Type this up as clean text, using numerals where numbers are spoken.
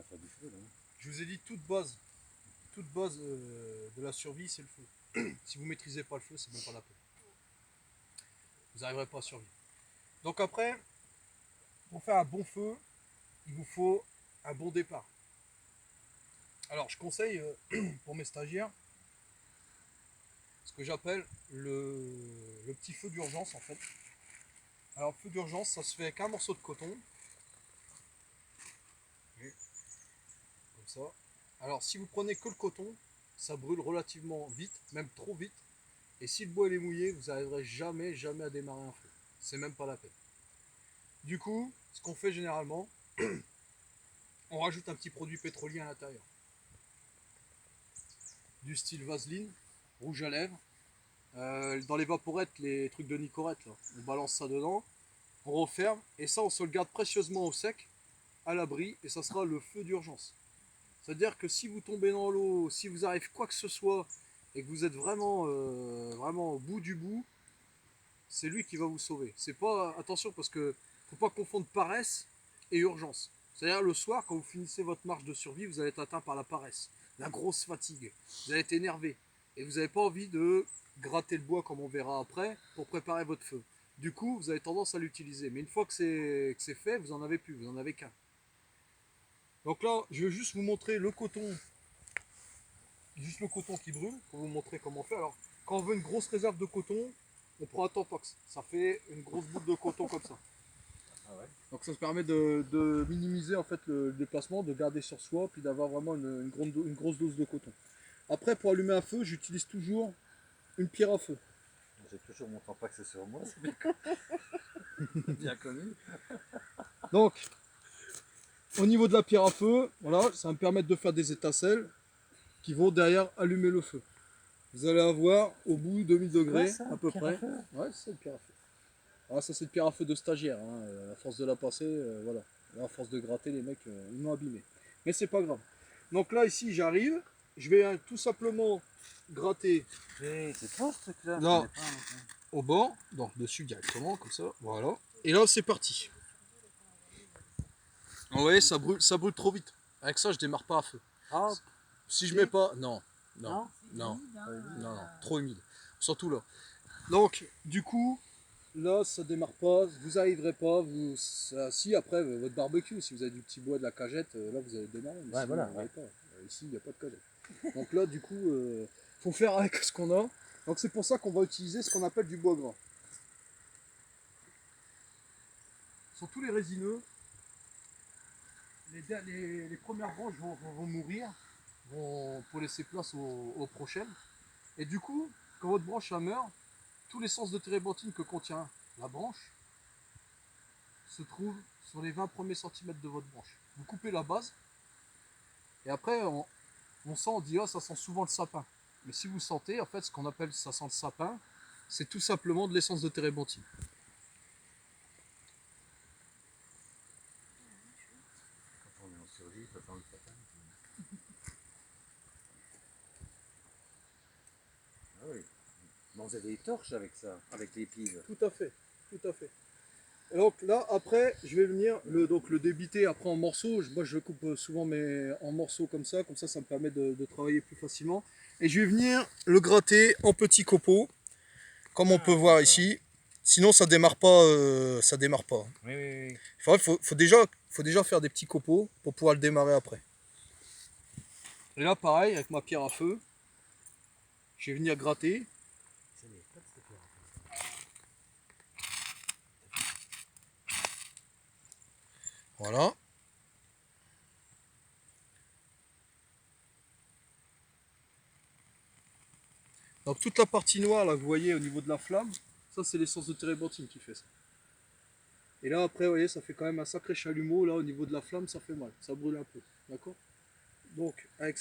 faire du feu là. Je vous ai dit toute base de la survie, c'est le feu. Si vous ne maîtrisez pas le feu, c'est même pas la peine. Vous n'arriverez pas à survivre. Donc après, pour faire un bon feu, il vous faut un bon départ. Alors je conseille pour mes stagiaires ce que j'appelle le petit feu d'urgence en fait. Alors le feu d'urgence, ça se fait avec un morceau de coton. Comme ça. Alors si vous prenez que le coton, ça brûle relativement vite, même trop vite. Et si le bois est mouillé, vous n'arriverez jamais à démarrer un feu. C'est même pas la peine. Du coup, ce qu'on fait généralement, on rajoute un petit produit pétrolier à l'intérieur. Du style vaseline, rouge à lèvres. Dans les vaporettes, les trucs de Nicorette, là, on balance ça dedans, on referme, et ça on se le garde précieusement au sec, à l'abri, et ça sera le feu d'urgence. C'est-à-dire que si vous tombez dans l'eau, si vous arrive quoi que ce soit, et que vous êtes vraiment au bout du bout, c'est lui qui va vous sauver. C'est pas, attention, parce que faut pas confondre paresse et urgence. C'est-à-dire le soir, quand vous finissez votre marche de survie, vous allez être atteint par la paresse, la grosse fatigue, vous allez être énervé, et vous n'avez pas envie de gratter le bois comme on verra après pour préparer votre feu. Du coup, vous avez tendance à l'utiliser. Mais une fois que c'est fait, vous en avez plus, vous en avez qu'un. Donc là, je vais juste vous montrer le coton, juste le coton qui brûle, pour vous montrer comment faire. Alors, quand on veut une grosse réserve de coton, on prend un Tampax. Ça fait une grosse boule de coton comme ça. Ah ouais. Donc ça se permet de minimiser en fait le déplacement, de garder sur soi, puis d'avoir vraiment une grosse dose de coton. Après, pour allumer un feu, j'utilise toujours une pierre à feu. J'ai toujours mon tampax sur moi, c'est bien connu. Donc, au niveau de la pierre à feu, voilà, ça va me permettre de faire des étincelles qui vont derrière allumer le feu. Vous allez avoir au bout 2000 degrés ça, à peu pierre à près. feu? Ouais, c'est une pierre à feu. Ah, ça c'est une pierre à feu de stagiaire. Hein. À force de la passer, voilà. Et à force de gratter, les mecs, ils m'ont abîmé. Mais c'est pas grave. Donc là, ici, j'arrive. Je vais tout simplement gratter C'est toi ce truc-là? Je là connais pas, moi. au bord, donc dessus directement, comme ça. Voilà. Et là, c'est parti. Vous voyez, ça brûle trop vite. Avec ça, je démarre pas à feu. Ah, Si je si. mets pas, non, Non? non, Pas humide, non, trop humide. Surtout là. Donc, du coup, là, ça démarre pas, vous arriverez pas, si après votre barbecue, si vous avez du petit bois de la cagette, là vous allez démarrer, mais Ouais, sinon, voilà, vous n'avez ouais. pas. Ici, il n'y a pas de cagette. Donc là, du coup, faut faire avec ce qu'on a. Donc c'est pour ça qu'on va utiliser ce qu'on appelle du bois gras. Sur tous les résineux, les premières branches vont mourir, pour laisser place aux prochaines. Et du coup, quand votre branche meurt, tout l'essence de térébenthine que contient la branche se trouve sur les 20 premiers centimètres de votre branche. Vous coupez la base, et après, on sent, on dit, ah, ça sent souvent le sapin. Mais si vous sentez, en fait, ce qu'on appelle ça sent le sapin, c'est tout simplement de l'essence de térébenthine. Quand on est en survie, ça sent le sapin. Ah oui. Mais on faisait des torches avec ça, avec les piles. Tout à fait, tout à fait. Et donc là, après, je vais venir le débiter après en morceaux. Moi, je coupe souvent en morceaux comme ça me permet de travailler plus facilement. Et je vais venir le gratter en petits copeaux, comme on peut voir ici. Sinon, ça démarre pas, ça démarre pas. Oui, oui, oui. Faut déjà faire des petits copeaux pour pouvoir le démarrer après. Et là, pareil, avec ma pierre à feu, je vais venir gratter. Voilà. Donc toute la partie noire, là, vous voyez au niveau de la flamme, ça c'est l'essence de térébenthine qui fait ça. Et là après, vous voyez, ça fait quand même un sacré chalumeau, là au niveau de la flamme, ça fait mal, ça brûle un peu, d'accord? Donc avec